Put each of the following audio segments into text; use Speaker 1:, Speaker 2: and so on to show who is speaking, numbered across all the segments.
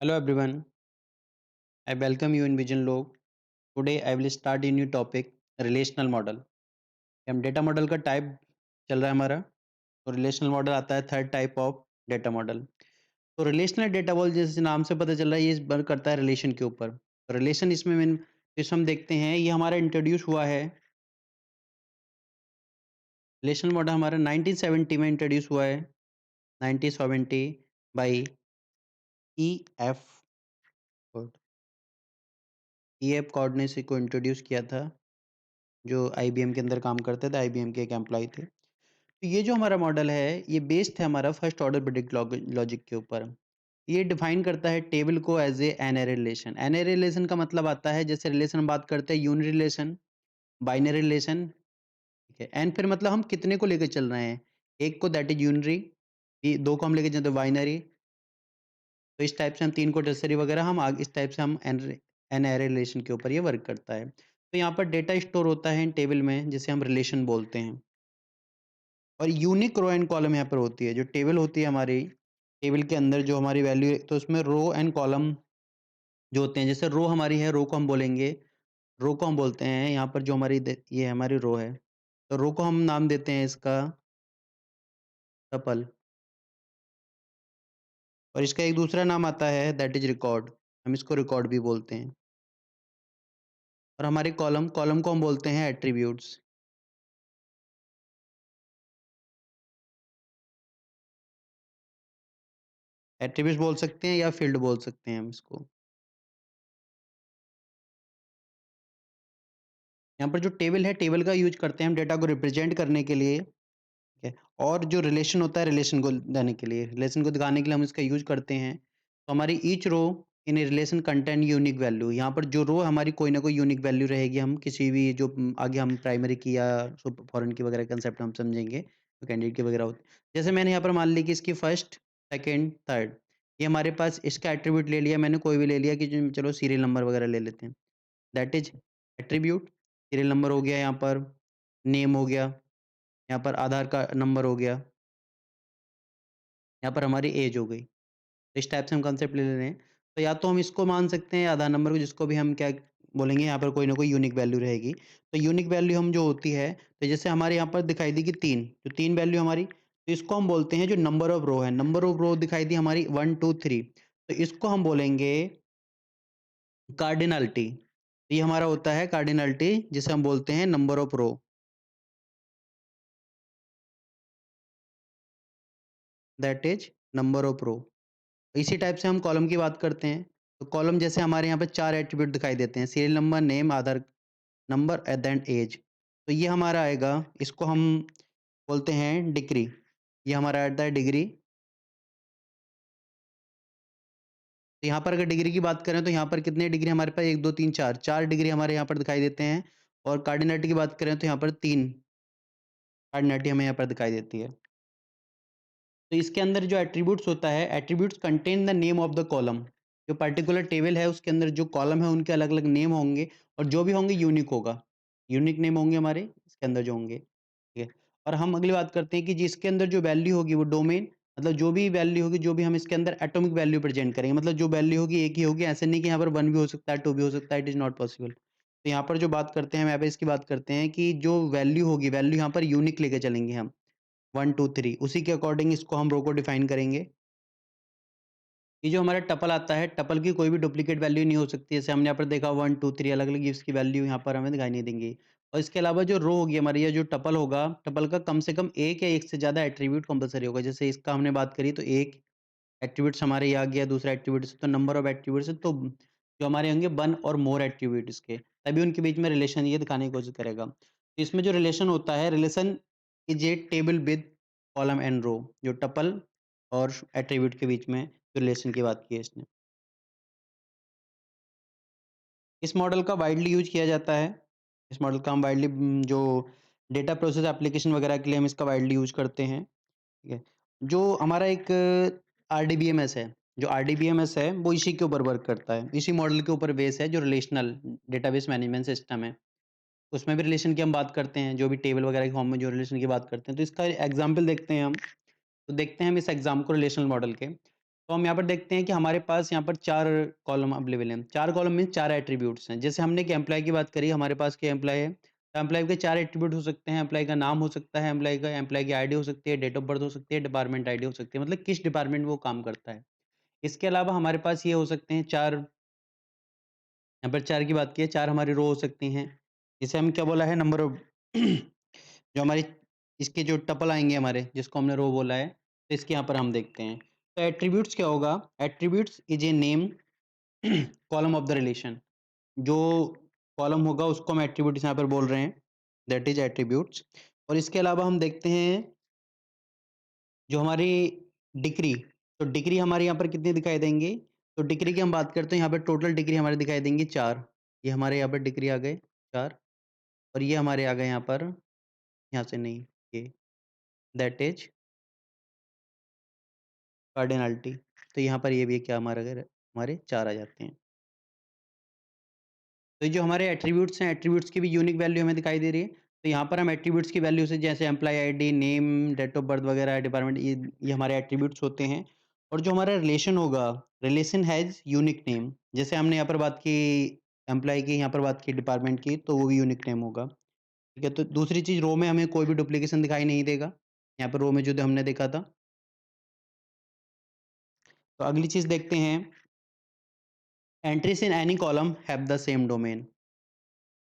Speaker 1: Hello everyone, I welcome you in Vision Log. Today I will start a new topic relational model. हम data model का type चल रहा है हमारा तो रिलेशनल मॉडल आता है third type of data model. तो रिलेशनल डेटा मॉडल जैसे नाम से पता चल रहा है ये वर्क करता है रिलेशन के ऊपर। रिलेशन इसमें इसमें हम देखते हैं ये हमारा इंट्रोड्यूस हुआ है। रिलेशनल मॉडल हमारा 1970 में इंट्रोड्यूस हुआ है 1970 by E F E F Codd ने इसे को इंट्रोड्यूस किया था जो आईबीएम के अंदर काम करते थे। आईबीएम के एक एम्प्लॉय थे। तो ये जो हमारा मॉडल है ये बेस्ड है हमारा फर्स्ट ऑर्डर प्रेडिक्ट लॉजिक के ऊपर। ये डिफाइन करता है टेबल को as a n array relation. N array relation का मतलब आता है जैसे रिलेशन हम बात करते हैं यूनिट रिलेशन, बाइनरी रिलेशन, ठीक है। एन फिर मतलब हम कितने को लेकर चल रहे हैं, एक को दैट इज यूनरी, दो को हम लेकर चलते बाइनरी। तो इस टाइप से हम तीन को टर्सरी वगैरह हम आगे इस टाइप से हम एन एरे रिलेशन के ऊपर ये वर्क करता है। तो यहाँ पर डेटा स्टोर होता है इन टेबल में जिसे हम रिलेशन बोलते हैं। और यूनिक रो एंड कॉलम यहाँ पर होती है। जो टेबल होती है हमारी, टेबल के अंदर जो हमारी वैल्यू है तो उसमें रो एंड कॉलम जो होते हैं। जैसे रो हमारी है, रो को हम बोलेंगे, रो को हम बोलते हैं यहाँ पर जो हमारी ये हमारी रो है तो रो को हम नाम देते हैं इसका टपल। और इसका एक दूसरा नाम आता है दैट इज रिकॉर्ड। हम इसको रिकॉर्ड भी बोलते हैं। और हमारे कॉलम कॉलम को हम बोलते हैं एट्रीब्यूट्स। एट्रीब्यूट्स बोल सकते हैं या फील्ड बोल सकते हैं हम इसको। यहाँ पर जो टेबल है टेबल का यूज करते हैं हम डेटा को रिप्रेजेंट करने के लिए, ठीक है। और जो रिलेशन होता है रिलेशन को देने के लिए, रिलेशन को दिखाने के लिए हम इसका यूज करते हैं। तो हमारी each row in relation content unique value. यहाँ पर जो रो हमारी कोई ना कोई यूनिक वैल्यू रहेगी। हम किसी भी जो आगे हम प्राइमरी की या फॉरेन की वगैरह कंसेप्ट हम समझेंगे तो कैंडिडेट की वगैरह होती। जैसे मैंने यहाँ पर मान ली कि इसकी फर्स्ट, सेकेंड, थर्ड, ये हमारे पास इसका एट्रीब्यूट ले लिया मैंने, कोई भी ले लिया कि चलो सीरियल नंबर वगैरह ले लेते हैं। That is attribute. Serial number हो गया, यहाँ पर नेम हो गया, यहाँ पर आधार का नंबर हो गया, यहाँ पर हमारी एज हो गई। तो इस टाइप से हम कंसेप्ट ले ले रहे हैं। तो या तो हम इसको मान सकते हैं आधार नंबर को, जिसको भी हम क्या बोलेंगे, यहाँ पर कोई ना कोई यूनिक वैल्यू रहेगी। तो यूनिक वैल्यू हम जो होती है, तो जैसे हमारे यहाँ पर दिखाई दी कि तीन, जो तीन वैल्यू हमारी, तो इसको हम बोलते हैं जो नंबर ऑफ रो है। नंबर ऑफ रो दिखाई दी हमारी 1 2 3, तो इसको हम बोलेंगे कार्डिनलिटी। ये हमारा होता है कार्डिनलिटी जिसे हम बोलते हैं number of row, that is number of row. इसी टाइप से हम कॉलम की बात करते हैं। तो कॉलम जैसे हमारे यहाँ पे चार एट्रीब्यूट दिखाई देते हैं, serial number, name, Aadhaar number and age. तो ये हमारा आएगा, इसको हम बोलते हैं डिग्री। ये हमारा आता है डिग्री। तो यहाँ पर अगर डिग्री की बात करें तो यहाँ पर कितने डिग्री हमारे पास, एक दो तीन चार, चार डिग्री हमारे यहाँ पर दिखाई देते हैं। और कार्डिनलिटी की बात करें तो यहाँ पर तीन कार्डिनलिटी हमें यहाँ पर दिखाई देती है। तो इसके अंदर जो एट्रीब्यूट्स होता है, attributes contain the name of the column. जो पर्टिकुलर टेबल है उसके अंदर जो कॉलम है उनके अलग अलग नेम होंगे, और जो भी होंगे यूनिक होगा। यूनिक नेम होंगे हमारे इसके अंदर जो होंगे, ठीक है। और हम अगली बात करते हैं कि जिसके अंदर जो वैल्यू होगी वो डोमेन, मतलब जो भी वैल्यू होगी, जो भी हम इसके अंदर एटॉमिक वैल्यू प्रेजेंट करेंगे, मतलब जो वैल्यू होगी एक ही होगी। ऐसे नहीं कि यहाँ पर वन भी हो सकता है, टू भी हो सकता है, इट इज नॉट पॉसिबल। तो यहाँ पर जो बात करते हैं हम यहाँ पे इसकी बात करते हैं कि जो वैल्यू होगी, वैल्यू यहाँ पर यूनिक लेके चलेंगे हम, 1 2 3, उसी के अकॉर्डिंग इसको हम रो को डिफाइन करेंगे। ये जो हमारा टपल आता है, टपल की कोई भी डुप्लीकेट वैल्यू नहीं हो सकती। जैसे हमने यहाँ पर देखा 1 2 3 अलग अलग इसकी वैल्यू यहाँ पर हमें दिखाई नहीं देंगी। और इसके अलावा जो रो होगी हमारी या जो टपल होगा, टपल का कम से कम एक या एक से ज़्यादा एट्रीब्यूट कंपलसरी होगा। जैसे इसका हमने बात करी तो एक एट्रीब्यूट्स हमारे ये आ गया, दूसरा एट्रीब्यूट्स तो नंबर ऑफ एट्रीब्यूट्स है, तो जो हमारे होंगे वन और मोर एट्रीब्यूट इसके, तभी उनके बीच में रिलेशन ये दिखाने की कोशिश करेगा। तो इसमें जो रिलेशन होता है, relation is a table with column and row. जो टपल और एट्रीब्यूट के बीच में जो रिलेशन की बात की है इसने। इस मॉडल का वाइडली यूज किया जाता है। इस मॉडल का हम वाइडली जो डेटा प्रोसेस एप्लीकेशन वगैरह के लिए हम इसका वाइडली यूज करते हैं, ठीक है। जो हमारा एक आरडीबीएमएस है, जो आरडीबीएमएस है वो इसी के ऊपर वर्क करता है। इसी मॉडल के ऊपर बेस है जो रिलेशनल डेटाबेस मैनेजमेंट सिस्टम है। उसमें भी रिलेशन की हम बात करते हैं, जो भी टेबल वगैरह के फॉर्म में जो रिलेशन की बात करते हैं। तो इसका एग्जाम्पल देखते हैं हम। तो देखते हैं हम इस एग्जाम को रिलेशनल मॉडल के। तो हम यहाँ पर देखते हैं कि हमारे पास यहाँ पर 4 कॉलम अवेलेबल हैं। 4 कॉलम मीन्स 4 एट्रीब्यूट्स हैं। जैसे हमने एक एम्प्लॉयी की बात करी, हमारे पास क्या एम्प्लॉयी है, तो एम्प्लॉयी के 4 एट्रीब्यूट हो सकते हैं। एम्प्लॉयी का नाम हो सकता है, एम्प्लॉयी की आईडी हो सकती है, डेट ऑफ बर्थ हो सकती है, डिपार्टमेंट आईडी हो सकती है, मतलब किस डिपार्टमेंट में वो काम करता है। इसके अलावा हमारे पास ये हो सकते हैं 4, यहाँ पर 4 की बात की है, 4 हमारी रो हो सकती हैं। इसे हम क्या बोला है, नंबर ऑफ जो हमारी इसके जो टपल आएँगे हमारे, जिसको हमने रो बोला है, तो इसके यहाँ पर हम देखते हैं। तो एट्रीब्यूट्स क्या होगा? Attributes is a name column of the relation. जो कॉलम होगा उसको हम एट्रीब्यूट्स यहाँ पर बोल रहे हैं, दैट इज़ एट्रीब्यूट्स। और इसके अलावा हम देखते हैं जो हमारी डिक्री, तो डिक्री हमारे यहाँ पर कितनी दिखाई देंगी? तो डिक्री की हम बात करते हैं, यहाँ पे टोटल डिक्री हमारी दिखाई देंगी 4। ये हमारे यहाँ पर डिक्री आ गए 4, और ये हमारे आ गए यहाँ पर, यहाँ से नहीं, ये दैट इज़ कार्डिनैलिटी। तो यहाँ पर ये भी क्या हमारे 4 आ जाते हैं। तो ये जो हमारे एट्रीब्यूट्स हैं, एट्रीब्यूट्स की भी यूनिक वैल्यू हमें दिखाई दे रही है। तो यहाँ पर हम एट्रीब्यूट्स की वैल्यू से, जैसे employee ID, name, date of birth वगैरह, डिपार्टमेंट, ये हमारे एट्रीब्यूट्स होते हैं। और जो हमारा रिलेशन होगा, रिलेशन हैज़ यूनिक नेम। जैसे हमने यहाँ पर बात की एम्प्लॉयी की, यहाँ पर बात की डिपार्टमेंट की, तो वो भी यूनिक नेम होगा। ठीक है? तो दूसरी चीज़, रो में हमें कोई भी डुप्लीकेशन दिखाई नहीं देगा। यहाँ पर रो में जो हमने देखा था। तो अगली चीज़ देखते हैं, entries in any column have the same domain.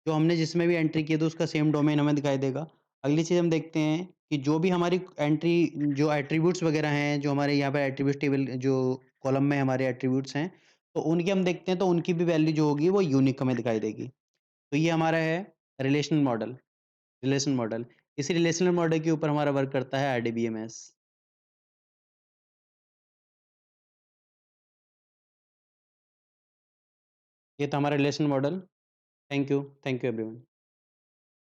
Speaker 1: जो हमने जिसमें भी एंट्री की है तो उसका सेम डोमेन हमें दिखाई देगा। अगली चीज़ हम देखते हैं कि जो भी हमारी एंट्री, जो एट्रीब्यूट्स वगैरह हैं, जो हमारे यहाँ पे एट्रीब्यूट्स टेबल जो कॉलम में हमारे एट्रीब्यूट्स हैं, तो उनकी हम देखते हैं तो उनकी भी वैल्यू जो होगी वो यूनिक हमें दिखाई देगी। तो ये हमारा है रिलेशनल मॉडल, रिलेशनल मॉडल। इसी रिलेशनल मॉडल के ऊपर हमारा वर्क करता है आरडीबीएमएस। ये था हमारा relational model. Thank you everyone.